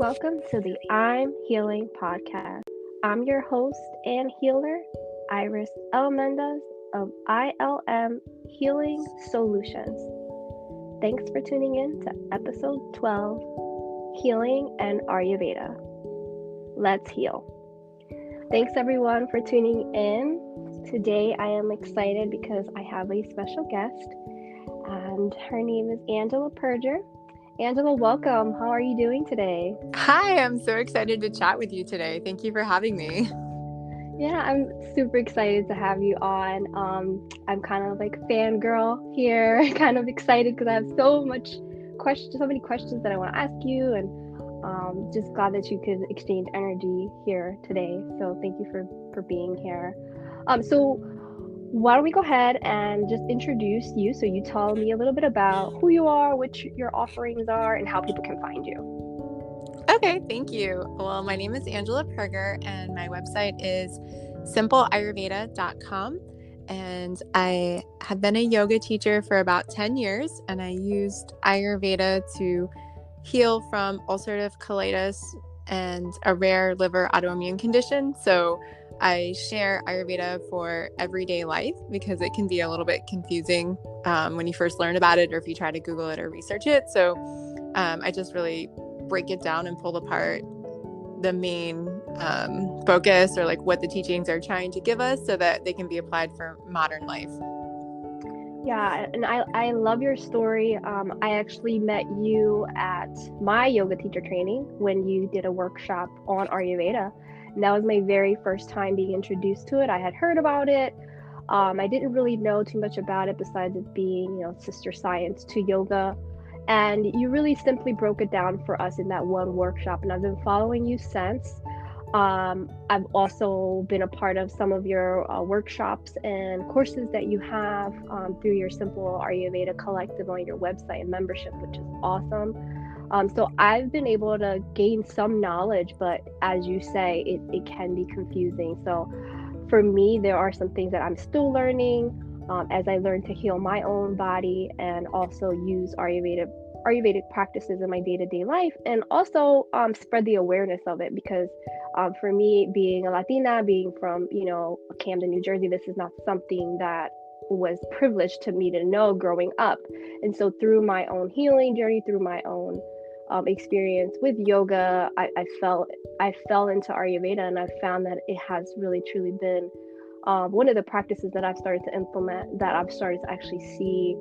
welcome to the I'm Healing podcast. I'm your host and healer, Iris L. Mendez of ILM Healing Solutions. Thanks for tuning in to episode 12, Healing and Ayurveda. Let's heal. Thanks everyone for tuning in. Today I am excited because I have a special guest, and her name is Angela Perger. Angela, welcome. How are you doing today? Hi, I'm so excited to chat with you today. Thank you for having me. Yeah, I'm super excited to have you on. I'm kind of like fangirl here, kind of excited because I have so many questions that I want to ask you, and just glad that you could exchange energy here today. So thank you for being here. So why don't we go ahead and just introduce you, so you tell me a little bit about who you are, what your offerings are, and how people can find you. Okay, thank you. Well, my name is Angela Perger, and my website is simpleayurveda.com. And I have been a yoga teacher for about 10 years, and I used Ayurveda to heal from ulcerative colitis and a rare liver autoimmune condition. So I share Ayurveda for everyday life because it can be a little bit confusing when you first learn about it, or if you try to Google it or research it. So I just really break it down and pull apart the main focus, or like what the teachings are trying to give us, so that they can be applied for modern life. Yeah, and I love your story. I actually met you at my yoga teacher training when you did a workshop on Ayurveda. And that was my very first time being introduced to it. I had heard about it. I didn't really know too much about it besides it being, sister science to yoga. And you really simply broke it down for us in that one workshop. And I've been following you since. I've also been a part of some of your workshops and courses that you have through your Simple Ayurveda Collective on your website and membership, which is awesome. So I've been able to gain some knowledge, but as you say, it can be confusing. So for me, there are some things that I'm still learning as I learn to heal my own body and also use Ayurvedic practices in my day-to-day life, and also spread the awareness of it, because for me, being a Latina, being from Camden, New Jersey, this is not something that was privileged to me to know growing up. And so through my own healing journey, through my own experience with yoga, I fell into Ayurveda, and I found that it has really truly been one of the practices that I've started to implement, that I've started to actually see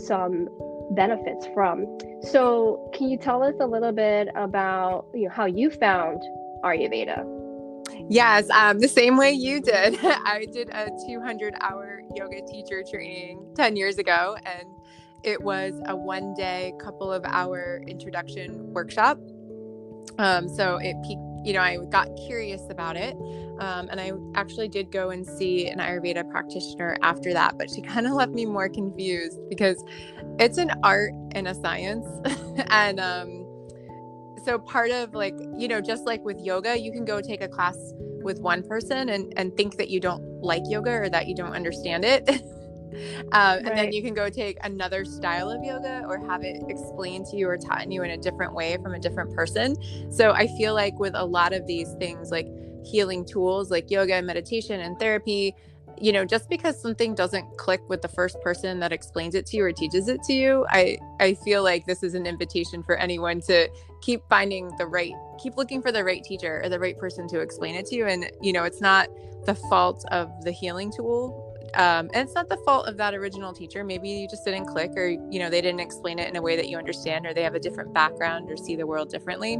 some benefits from. So can you tell us a little bit about how you found Ayurveda? Yes, the same way you did. I did a 200-hour yoga teacher training 10 years ago, and it was a one-day, couple of hour introduction workshop. So it peaked, I got curious about it. And I actually did go and see an Ayurveda practitioner after that, but she kind of left me more confused because it's an art and a science. And so part of just like with yoga, you can go take a class with one person and think that you don't like yoga or that you don't understand it. Right. And then you can go take another style of yoga or have it explained to you or taught to you in a different way from a different person. So I feel like with a lot of these things, like healing tools like yoga and meditation and therapy, just because something doesn't click with the first person that explains it to you or teaches it to you, I feel like this is an invitation for anyone to keep looking for the right teacher or the right person to explain it to you. And, it's not the fault of the healing tool. And it's not the fault of that original teacher. Maybe you just didn't click, or, they didn't explain it in a way that you understand, or they have a different background or see the world differently.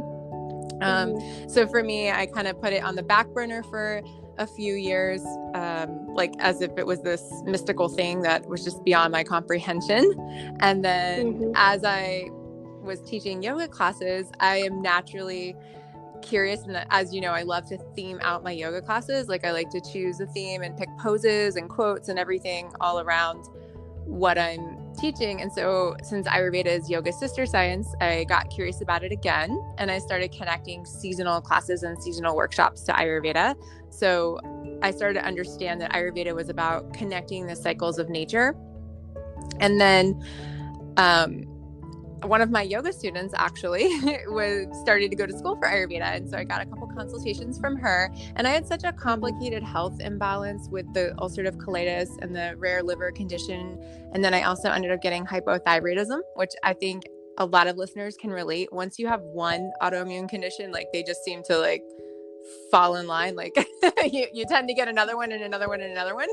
So for me, I kind of put it on the back burner for a few years, as if it was this mystical thing that was just beyond my comprehension. And then as I was teaching yoga classes, I am naturally curious, and as you know, I love to theme out my yoga classes. I like to choose a theme and pick poses and quotes and everything all around what I'm teaching. And so since Ayurveda is yoga sister science, I got curious about it again, and I started connecting seasonal classes and seasonal workshops to Ayurveda. So I started to understand that Ayurveda was about connecting the cycles of nature. And then one of my yoga students actually was started to go to school for Ayurveda. And so I got a couple consultations from her, and I had such a complicated health imbalance with the ulcerative colitis and the rare liver condition. And then I also ended up getting hypothyroidism, which I think a lot of listeners can relate. Once you have one autoimmune condition, like they just seem to like fall in line. Like you tend to get another one and another one and another one.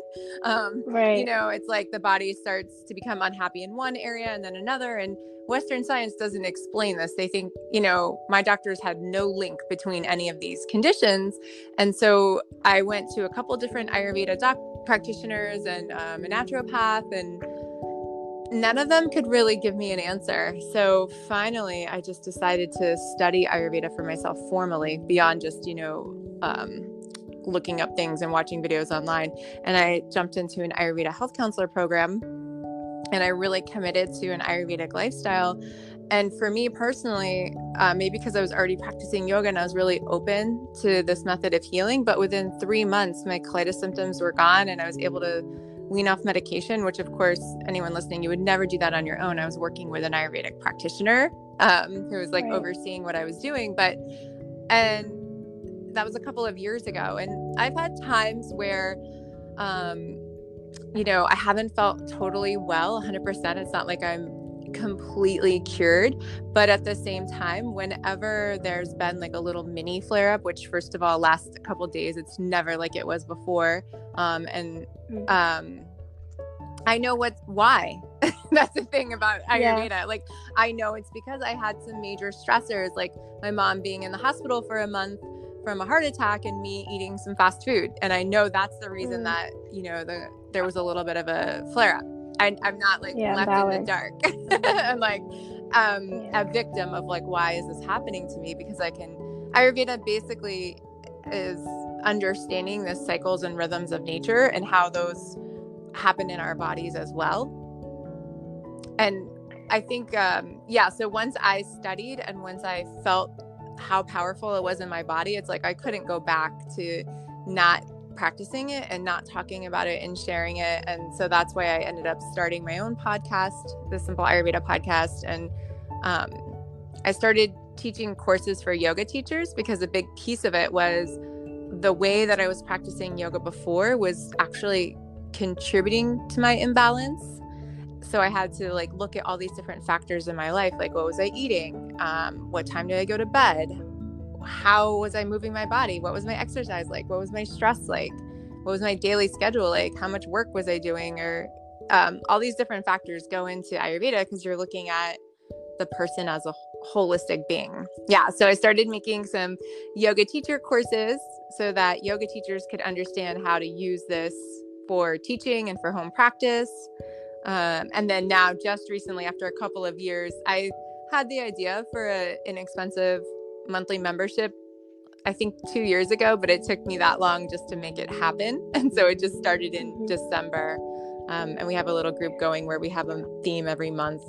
Right. It's like the body starts to become unhappy in one area and then another. And Western science doesn't explain this. They think, my doctors had no link between any of these conditions. And so I went to a couple different Ayurveda practitioners and a naturopath, and none of them could really give me an answer. So finally, I just decided to study Ayurveda for myself formally, beyond just, looking up things and watching videos online. And I jumped into an Ayurveda health counselor program, and I really committed to an Ayurvedic lifestyle. And for me personally, maybe because I was already practicing yoga and I was really open to this method of healing, but within 3 months, my colitis symptoms were gone and I was able to wean off medication, which of course, anyone listening, you would never do that on your own. I was working with an Ayurvedic practitioner who was like overseeing what I was doing. And that was a couple of years ago. And I've had times where, I haven't felt totally well 100%. It's not like I'm completely cured, but at the same time, whenever there's been like a little mini flare up, which first of all lasts a couple of days, it's never like it was before. I know why. That's the thing about Ayurveda. Yeah. Like, I know it's because I had some major stressors, like my mom being in the hospital for a month from a heart attack and me eating some fast food. And I know that's the reason that, there was a little bit of a flare up. I'm not like left in the dark. I'm like a victim of like, why is this happening to me? Because Ayurveda basically is understanding the cycles and rhythms of nature and how those happen in our bodies as well. And I think, so once I studied and once I felt how powerful it was in my body, it's like I couldn't go back to not practicing it and not talking about it and sharing it. And so that's why I ended up starting my own podcast, the Simple Ayurveda podcast. And I started teaching courses for yoga teachers because a big piece of it was the way that I was practicing yoga before was actually contributing to my imbalance. So I had to like look at all these different factors in my life, like what was I eating? What time did I go to bed? How was I moving my body? What was my exercise like? What was my stress like? What was my daily schedule like? How much work was I doing? Or all these different factors go into Ayurveda because you're looking at the person as a holistic being. Yeah. So I started making some yoga teacher courses so that yoga teachers could understand how to use this for teaching and for home practice. And then now, just recently, after a couple of years, I had the idea for an inexpensive monthly membership, I think 2 years ago, but it took me that long just to make it happen. And so it just started in December. And we have a little group going where we have a theme every month.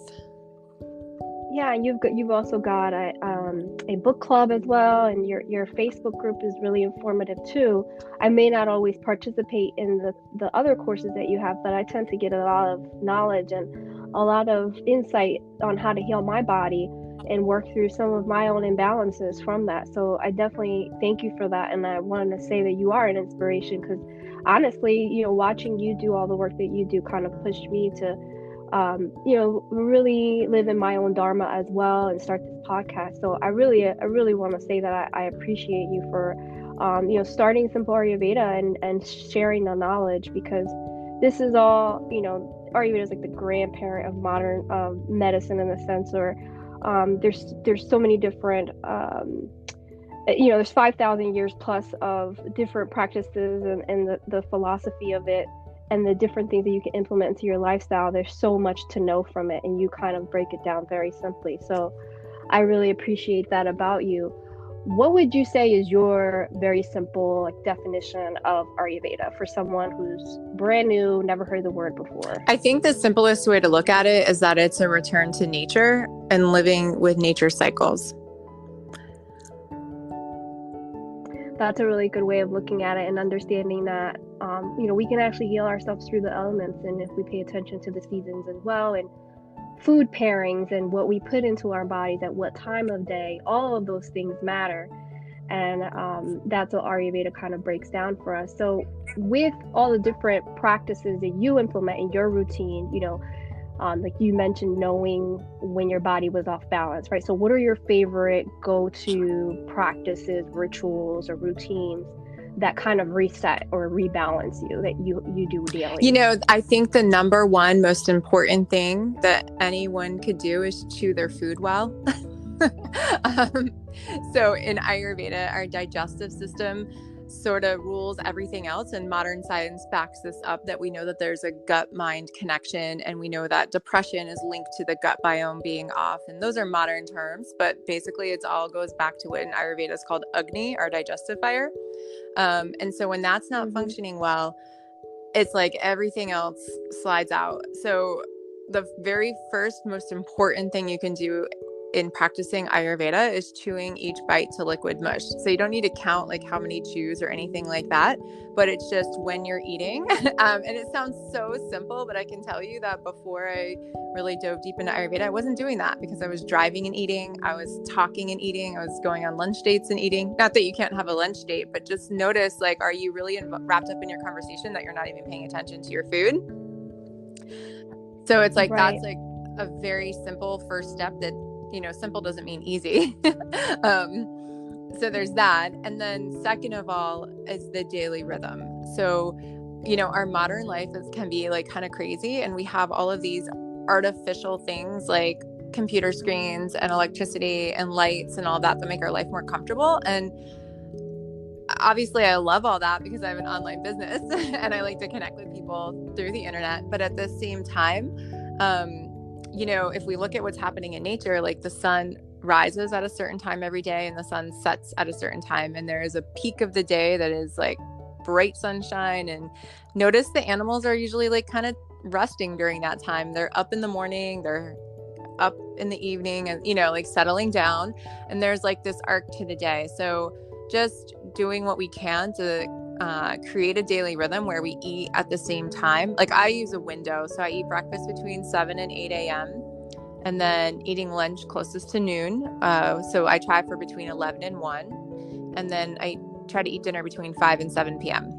Yeah, you've also got a book club as well, and your Facebook group is really informative too. I may not always participate in the other courses that you have, but I tend to get a lot of knowledge and a lot of insight on how to heal my body and work through some of my own imbalances from that. So I definitely thank you for that, and I wanted to say that you are an inspiration because honestly, watching you do all the work that you do kind of pushed me to really live in my own dharma as well and start this podcast. So I really want to say that I appreciate you for, starting Simple Ayurveda and sharing the knowledge, because this is all, Ayurveda is like the grandparent of modern medicine in a sense, or there's so many different, there's 5,000 years plus of different practices and the philosophy of it, and the different things that you can implement into your lifestyle. There's so much to know from it, and you kind of break it down very simply. So I really appreciate that about you. What would you say is your very simple definition of Ayurveda for someone who's brand new, never heard the word before? I think the simplest way to look at it is that it's a return to nature and living with nature cycles. That's a really good way of looking at it and understanding that, we can actually heal ourselves through the elements. And if we pay attention to the seasons as well, and food pairings and what we put into our bodies at what time of day, all of those things matter. And that's what Ayurveda kind of breaks down for us. So with all the different practices that you implement in your routine, like you mentioned, knowing when your body was off balance, right? So what are your favorite go-to practices, rituals, or routines that kind of reset or rebalance you that you do daily? I think the number one most important thing that anyone could do is chew their food well. So in Ayurveda, our digestive system sort of rules everything else, and modern science backs this up, that we know that there's a gut-mind connection, and we know that depression is linked to the gut biome being off, and those are modern terms, but basically it all goes back to what in Ayurveda is called Agni, our digestive fire. And so when that's not functioning well, it's like everything else slides out. So the very first most important thing you can do in practicing Ayurveda is chewing each bite to liquid mush. So you don't need to count like how many chews or anything like that, but it's just when you're eating. And it sounds so simple, but I can tell you that before I really dove deep into Ayurveda, I wasn't doing that because I was driving and eating. I was talking and eating. I was going on lunch dates and eating. Not that you can't have a lunch date, but just notice, like, are you really wrapped up in your conversation that you're not even paying attention to your food? So it's like, right. That's like a very simple first step that, simple doesn't mean easy. So there's that. And then second of all is the daily rhythm. So, our modern life can be like kind of crazy. And we have all of these artificial things like computer screens and electricity and lights and all that make our life more comfortable. And obviously I love all that because I have an online business and I like to connect with people through the internet. But at the same time, if we look at what's happening in nature, like the sun rises at a certain time every day and the sun sets at a certain time. And there is a peak of the day that is like bright sunshine. And notice the animals are usually like kind of resting during that time. They're up in the morning, they're up in the evening, and, like settling down. And there's like this arc to the day. So just doing what we can to create a daily rhythm where we eat at the same time. Like I use a window. So I eat breakfast between 7 and 8 a.m. and then eating lunch closest to noon. So I try for between 11 and 1. And then I try to eat dinner between 5 and 7 p.m.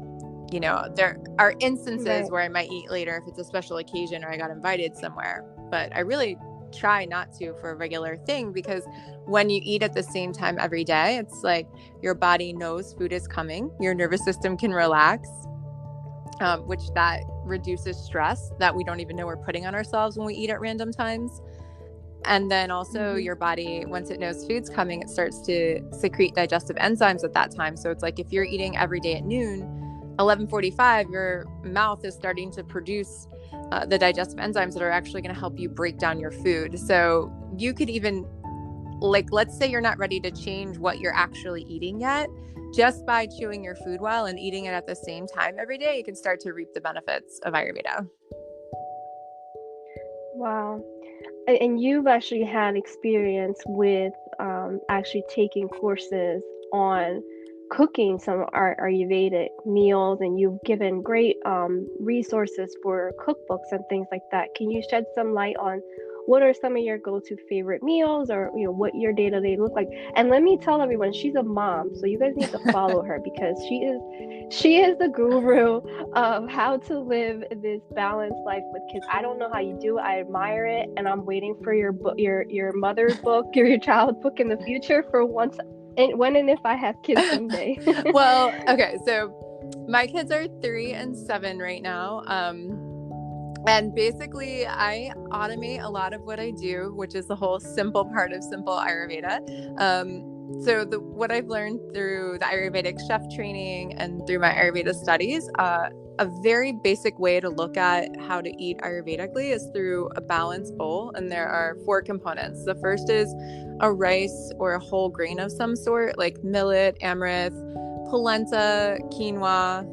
There are instances where I might eat later if it's a special occasion or I got invited somewhere. But I really try not to for a regular thing, because when you eat at the same time every day, it's like your body knows food is coming. Your nervous system can relax, which that reduces stress that we don't even know we're putting on ourselves when we eat at random times. And then also your body, once it knows food's coming, it starts to secrete digestive enzymes at that time. So it's like if you're eating every day at noon, 11:45, your mouth is starting to produce the digestive enzymes that are actually going to help you break down your food. So you could even, like, let's say you're not ready to change what you're actually eating yet, just by chewing your food well and eating it at the same time every day, you can start to reap the benefits of Ayurveda. Wow. And you've actually had experience with actually taking courses on cooking some Ayurvedic meals, and you've given great resources for cookbooks and things like that. Can you shed some light on what are some of your go-to favorite meals, or what your day-to-day look like? And let me tell everyone, she's a mom, so you guys need to follow her because she is the guru of how to live this balanced life with kids. I don't know how you do it. I admire it, and I'm waiting for your mother's book, your child's book in the future for once. And when and if I have kids someday. Well, okay, so my kids are 3 and 7 right now. And basically I automate a lot of what I do, which is the whole simple part of simple Ayurveda. So what I've learned through the Ayurvedic chef training and through my Ayurveda studies, a very basic way to look at how to eat Ayurvedically is through a balanced bowl. And there are 4 components. The first is a rice or a whole grain of some sort, like millet, amaranth, polenta, quinoa,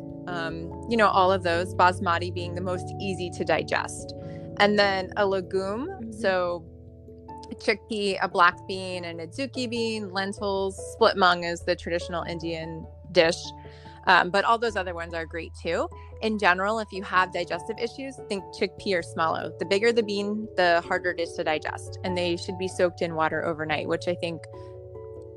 all of those, basmati being the most easy to digest. And then a legume, so a chickpea, a black bean, and a adzuki bean, lentils, split mung is the traditional Indian dish. But all those other ones are great too. In general, if you have digestive issues, think chickpea or smallow. The bigger the bean, the harder it is to digest. And they should be soaked in water overnight, which I think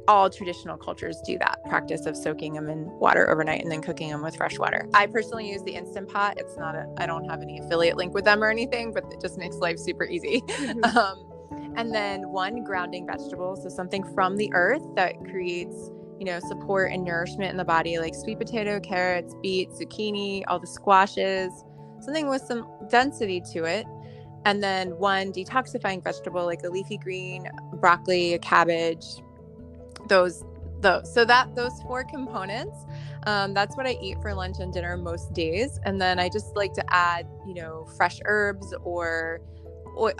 all traditional cultures do that practice of soaking them in water overnight and then cooking them with fresh water. I personally use the Instant Pot. It's not I don't have any affiliate link with them or anything, but it just makes life super easy. And then one, grounding vegetable. So something from the earth that creates, support and nourishment in the body, like sweet potato, carrots, beets, zucchini, all the squashes, something with some density to it. And then one detoxifying vegetable, like a leafy green, broccoli, a cabbage, those 4 components, that's what I eat for lunch and dinner most days. And then I just like to add fresh herbs or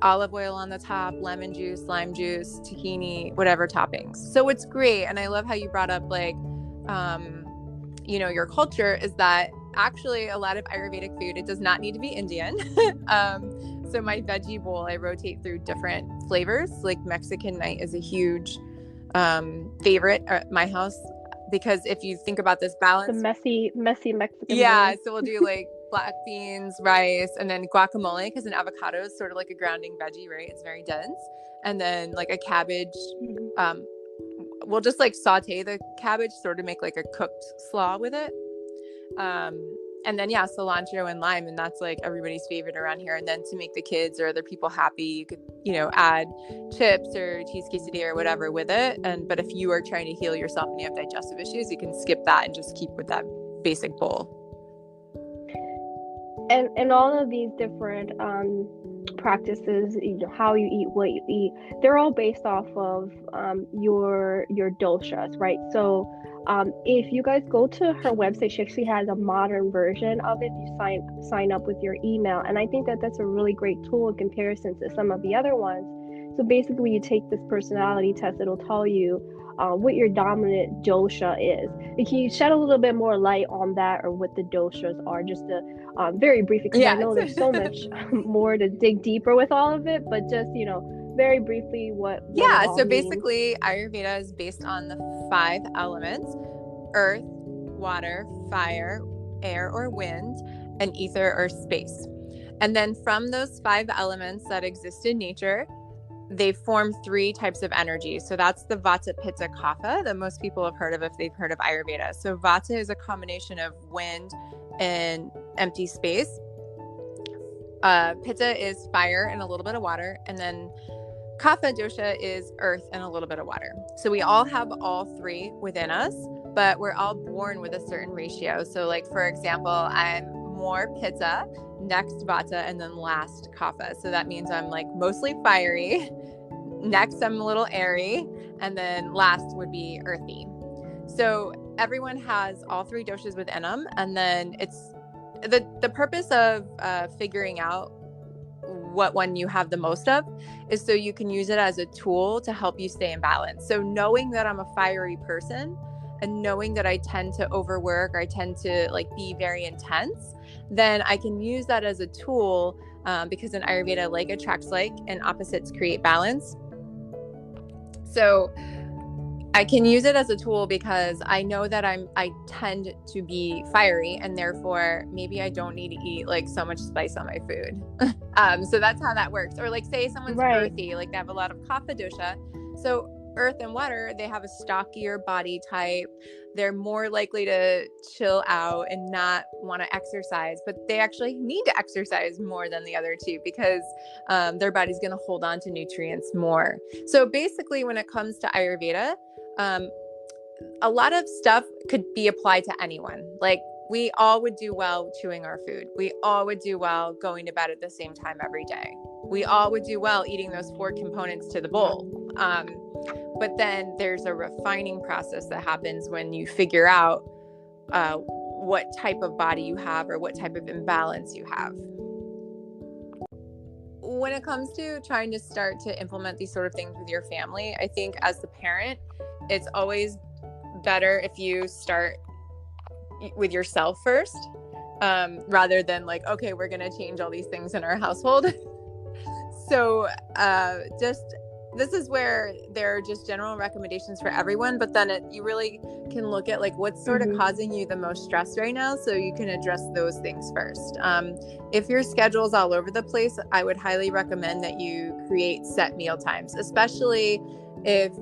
olive oil on the top, lemon juice, lime juice, tahini, whatever toppings. So it's great. And I love how you brought up your culture is that actually a lot of Ayurvedic food, it does not need to be Indian. So my veggie bowl, I rotate through different flavors. Like Mexican night is a huge favorite at my house, because if you think about this balance, the messy Mexican bowl. bowl. So we'll do like black beans, rice, and then guacamole, because an avocado is sort of like a grounding veggie, right? It's very dense. And then like a cabbage, we'll just like saute the cabbage, sort of make like a cooked slaw with it. And then cilantro and lime, and that's like everybody's favorite around here. And then to make the kids or other people happy, you could add chips or cheese quesadilla or whatever with it. But if you are trying to heal yourself and you have digestive issues, you can skip that and just keep with that basic bowl. And all of these different practices, how you eat, what you eat, they're all based off of your doshas, right? So if you guys go to her website, she actually has a modern version of it. You sign up with your email, and I think that's a really great tool in comparison to some of the other ones. So basically, you take this personality test; it'll tell you what your dominant dosha is. And can you shed a little bit more light on that, or what the doshas are, just to very briefly? Because I know there's so much more to dig deeper with all of it, but just very briefly, what so basically Ayurveda is based on the 5 elements: earth, water, fire, air or wind, and ether or space. And then from those 5 elements that exist in nature, they form 3 types of energy. So that's the Vata, Pitta, Kapha that most people have heard of if they've heard of Ayurveda. So Vata is a combination of wind and empty space. Pitta is fire and a little bit of water, and then Kapha dosha is earth and a little bit of water. So we all have all 3 within us, but we're all born with a certain ratio. So like, for example, I'm more Pitta, next Vata, and then last Kapha. So that means I'm like mostly fiery. Next, I'm a little airy. And then last would be earthy. So everyone has all 3 doshas within them. And then it's the purpose of figuring out what one you have the most of is so you can use it as a tool to help you stay in balance. So knowing that I'm a fiery person and knowing that I tend to overwork or I tend to be very intense, then I can use that as a tool because in Ayurveda, like attracts like and opposites create balance. So I can use it as a tool because I know that I tend to be fiery, and therefore maybe I don't need to eat so much spice on my food. So that's how that works. Or say someone's earthy, they have a lot of Kapha dosha. So earth and water, they have a stockier body type. They're more likely to chill out and not want to exercise, but they actually need to exercise more than the other 2 because their body's going to hold on to nutrients more. So basically, when it comes to Ayurveda, a lot of stuff could be applied to anyone. We all would do well chewing our food. We all would do well going to bed at the same time every day. We all would do well eating those 4 components to the bowl. But then there's a refining process that happens when you figure out what type of body you have or what type of imbalance you have. When it comes to trying to start to implement these sort of things with your family, I think as the parent, it's always better if you start with yourself first, rather than okay, we're going to change all these things in our household. So just this is where there are just general recommendations for everyone, but then you really can look at like what's sort of causing you the most stress right now, so you can address those things first. If your schedule's all over the place, I would highly recommend that you create set meal times, especially if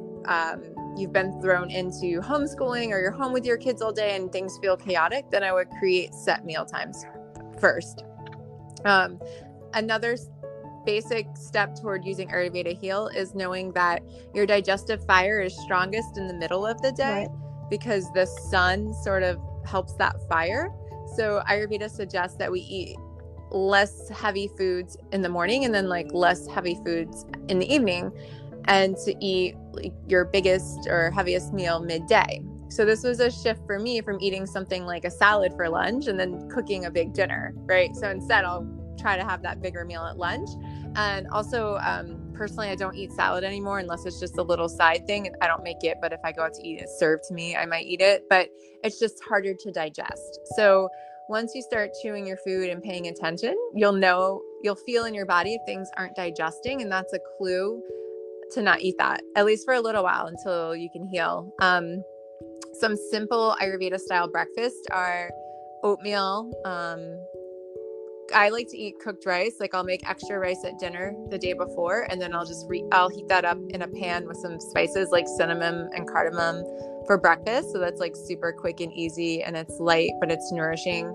you've been thrown into homeschooling or you're home with your kids all day and things feel chaotic. Then I would create set meal times first. Another basic step toward using Ayurveda Heal is knowing that your digestive fire is strongest in the middle of the day, because the sun sort of helps that fire. So Ayurveda suggests that we eat less heavy foods in the morning and then like less heavy foods in the evening, and to eat like your biggest or heaviest meal midday. So this was a shift for me from eating something like a salad for lunch and then cooking a big dinner, right? So instead I'll try to have that bigger meal at lunch. And also, personally, I don't eat salad anymore unless it's just a little side thing. I don't make it, but if I go out to eat it served to me, I might eat it, but it's just harder to digest. So once you start chewing your food and paying attention, you'll feel in your body if things aren't digesting, and that's a clue to not eat that, at least for a little while until you can heal. Some simple Ayurveda style breakfasts are oatmeal. I like to eat cooked rice. Like I'll make extra rice at dinner the day before, and then I'll heat that up in a pan with some spices like cinnamon and cardamom for breakfast. So that's like super quick and easy, and it's light, but it's nourishing.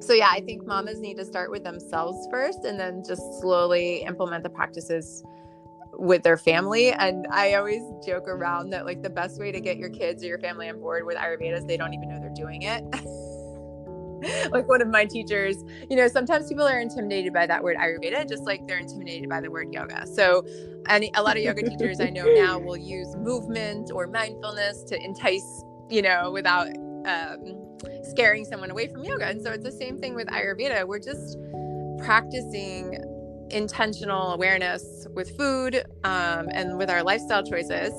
So yeah, I think mamas need to start with themselves first and then just slowly implement the practices with their family. And I always joke around that like the best way to get your kids or your family on board with Ayurveda is they don't even know they're doing it. Like one of my teachers, sometimes people are intimidated by that word Ayurveda, just like they're intimidated by the word yoga. So, and a lot of yoga teachers I know now will use movement or mindfulness to entice, without scaring someone away from yoga. And so it's the same thing with Ayurveda. We're just practicing intentional awareness with food and with our lifestyle choices.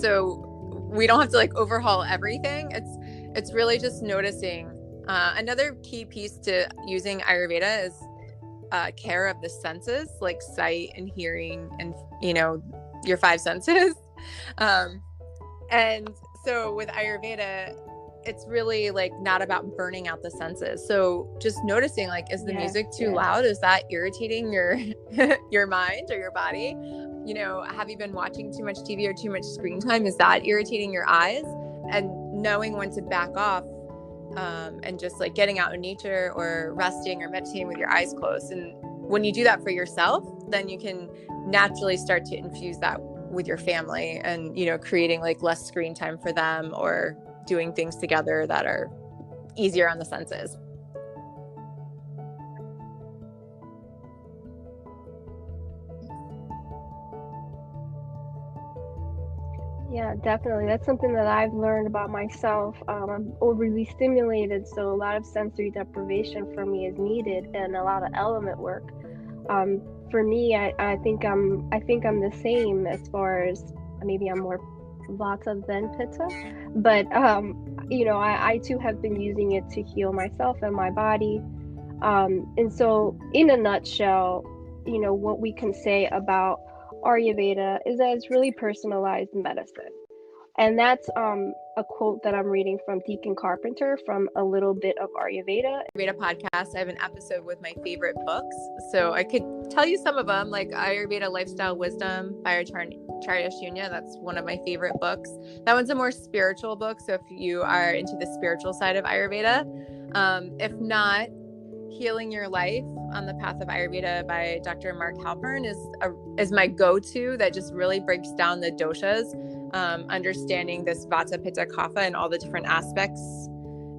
So we don't have to like overhaul everything. It's really just noticing. Another key piece to using Ayurveda is care of the senses, like sight and hearing and, your five senses. And so with Ayurveda, it's really like not about burning out the senses. So just noticing like, is the music too loud? Is that irritating your your mind or your body? Have you been watching too much TV or too much screen time? Is that irritating your eyes? And knowing when to back off and just like getting out in nature or resting or meditating with your eyes closed. And when you do that for yourself, then you can naturally start to infuse that with your family and, creating like less screen time for them or doing things together that are easier on the senses. Yeah, definitely. That's something that I've learned about myself. I'm overly stimulated, so a lot of sensory deprivation for me is needed, and a lot of element work. For me, I think I'm the same as far as maybe I'm more Vata than Pitta, but I too have been using it to heal myself and my body. And so, in a nutshell, what we can say about Ayurveda is that it's really personalized medicine. And that's a quote that I'm reading from Deacon Carpenter from A Little Bit of Ayurveda. Podcast, I have an episode with my favorite books. So I could tell you some of them, like Ayurveda Lifestyle Wisdom by Acharya Shunya. That's one of my favorite books. That one's a more spiritual book. So if you are into the spiritual side of Ayurveda, if not, Healing Your Life on the Path of Ayurveda by Dr. Mark Halpern is my go-to that just really breaks down the doshas, understanding this Vata, Pitta, Kapha and all the different aspects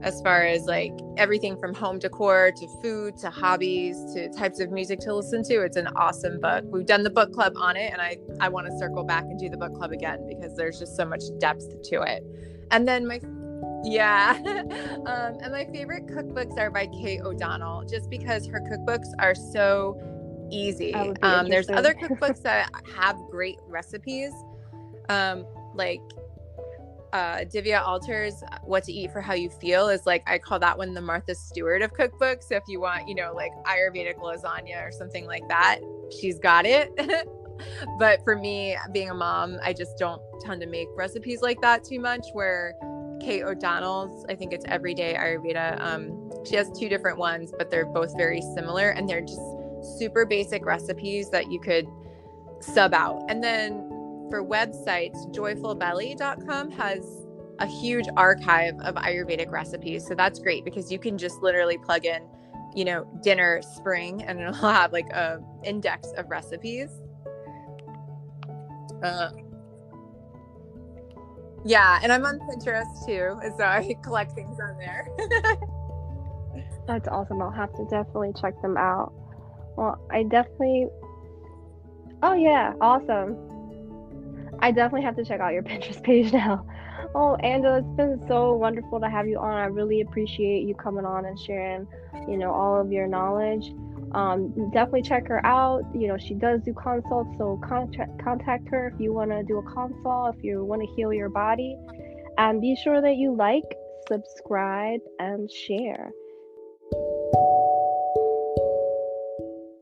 as far as like everything from home decor to food to hobbies to types of music to listen to. It's an awesome book. We've done the book club on it, and I want to circle back and do the book club again because there's just so much depth to it. And then and my favorite cookbooks are by Kate O'Donnell, just because her cookbooks are so easy. There's other cookbooks that have great recipes, like Divya Alter's What to Eat for How You Feel is like, I call that one the Martha Stewart of cookbooks. So if you want, like Ayurvedic lasagna or something like that, she's got it. But for me, being a mom, I just don't tend to make recipes like that too much. Where Kate O'Donnell's, I think it's Everyday Ayurveda. She has 2 different ones, but they're both very similar, and they're just super basic recipes that you could sub out. And then for websites, joyfulbelly.com has a huge archive of Ayurvedic recipes. So that's great because you can just literally plug in, dinner spring, and it'll have like a index of recipes. Yeah, and I'm on Pinterest too, so I collect things on there. That's awesome. I'll have to definitely check them out. Well, oh yeah, awesome. I definitely have to check out your Pinterest page now. Oh, Angela, it's been so wonderful to have you on. I really appreciate you coming on and sharing, all of your knowledge. Definitely check her out. She does do consults, so contact her if you want to do a consult, if you want to heal your body. And be sure that you like, subscribe, and share.